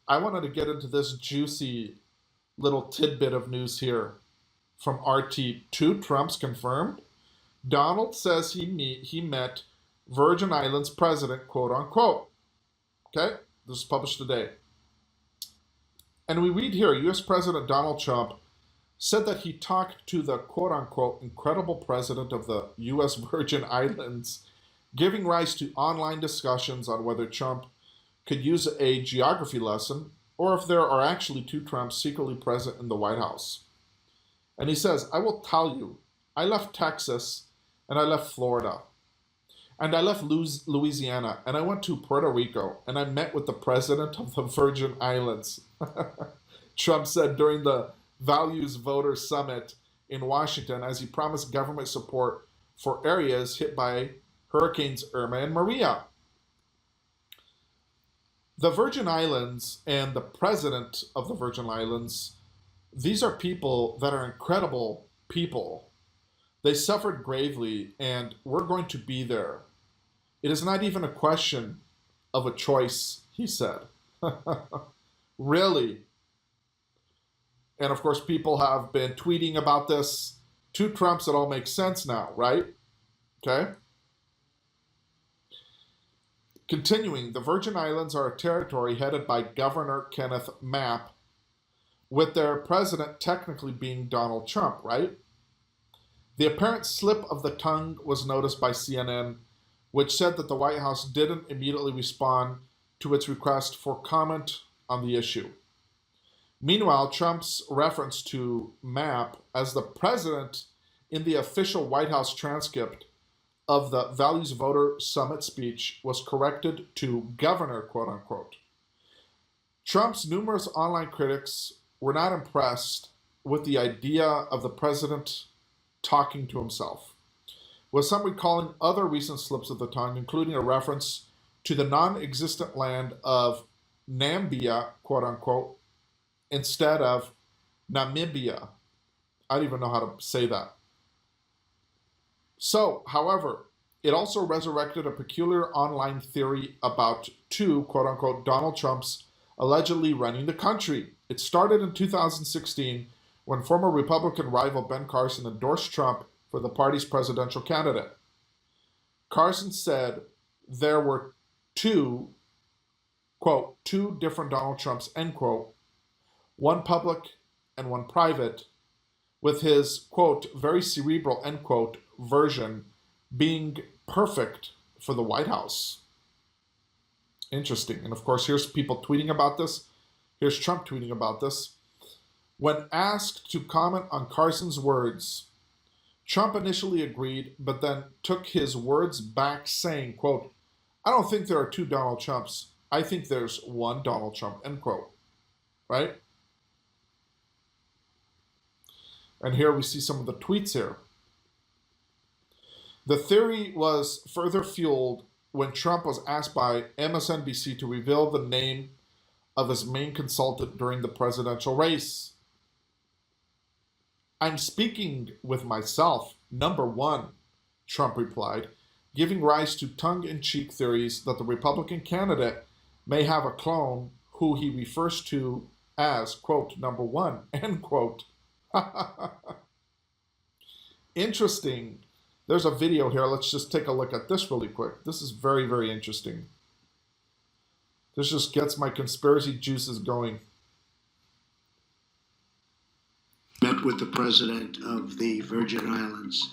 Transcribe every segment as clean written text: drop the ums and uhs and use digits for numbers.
I wanted to get into this juicy little tidbit of news here from RT. Two Trumps confirmed. Donald says he met Virgin Islands president, quote unquote. Okay, this is published today. And we read here, U.S. President Donald Trump said that he talked to the quote unquote incredible president of the U.S. Virgin Islands, giving rise to online discussions on whether Trump could use a geography lesson or if there are actually two Trumps secretly present in the White House. And he says, I will tell you, I left Texas and I left Florida and I left Louisiana and I went to Puerto Rico and I met with the president of the Virgin Islands. Trump said during the Values Voters Summit in Washington as he promised government support for areas hit by Hurricanes Irma and Maria. The Virgin Islands and the president of the Virgin Islands, these are people that are incredible people. They suffered gravely, and we're going to be there. It is not even a question of a choice, he said. Really? And of course, people have been tweeting about this. Two Trumps, it all makes sense now, right? Okay? Continuing, the Virgin Islands are a territory headed by Governor Kenneth Mapp, with their president technically being Donald Trump, right? The apparent slip of the tongue was noticed by CNN, which said that the White House didn't immediately respond to its request for comment on the issue. Meanwhile, Trump's reference to Mapp as the president in the official White House transcript of the Values Voter Summit speech was corrected to governor, quote unquote. Trump's numerous online critics were not impressed with the idea of the president talking to himself, with some recalling other recent slips of the tongue, including a reference to the non-existent land of Nambia, quote unquote, instead of Namibia. I don't even know how to say that. So, however, it also resurrected a peculiar online theory about two, quote unquote, Donald Trumps allegedly running the country. It started in 2016 when former Republican rival Ben Carson endorsed Trump for the party's presidential candidate. Carson said there were two, quote, two different Donald Trumps, end quote, one public and one private, with his, quote, very cerebral, end quote, version being perfect for the White House. Interesting. And of course, here's people tweeting about this. Here's Trump tweeting about this. When asked to comment on Carson's words, Trump initially agreed, but then took his words back saying, quote, I don't think there are two Donald Trumps. I think there's one Donald Trump, end quote. Right? And here we see some of the tweets here. The theory was further fueled when Trump was asked by MSNBC to reveal the name of his main consultant during the presidential race. I'm speaking with myself, number one, Trump replied, giving rise to tongue-in-cheek theories that the Republican candidate may have a clone who he refers to as, quote, number one, end quote. Interesting. There's a video here. Let's just take a look at this really quick. This is very, very interesting. This just gets my conspiracy juices going. Met with the president of the Virgin Islands.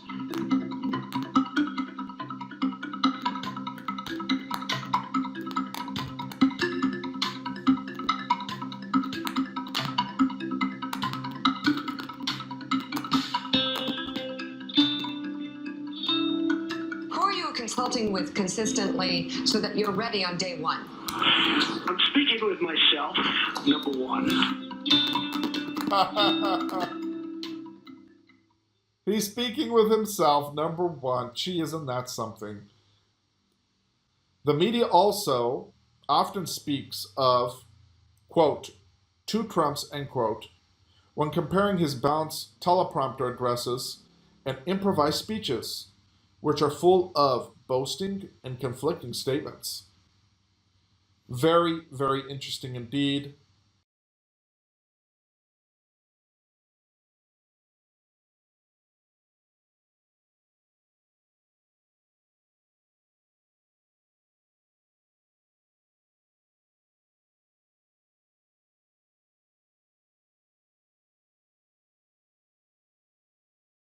Consulting with consistently so that you're ready on day one? I'm speaking with myself, number one. He's speaking with himself, number one. Gee, isn't that something? The media also often speaks of, quote, two Trumps, end quote, when comparing his balanced teleprompter addresses and improvised speeches, which are full of boasting and conflicting statements. Very, very interesting indeed.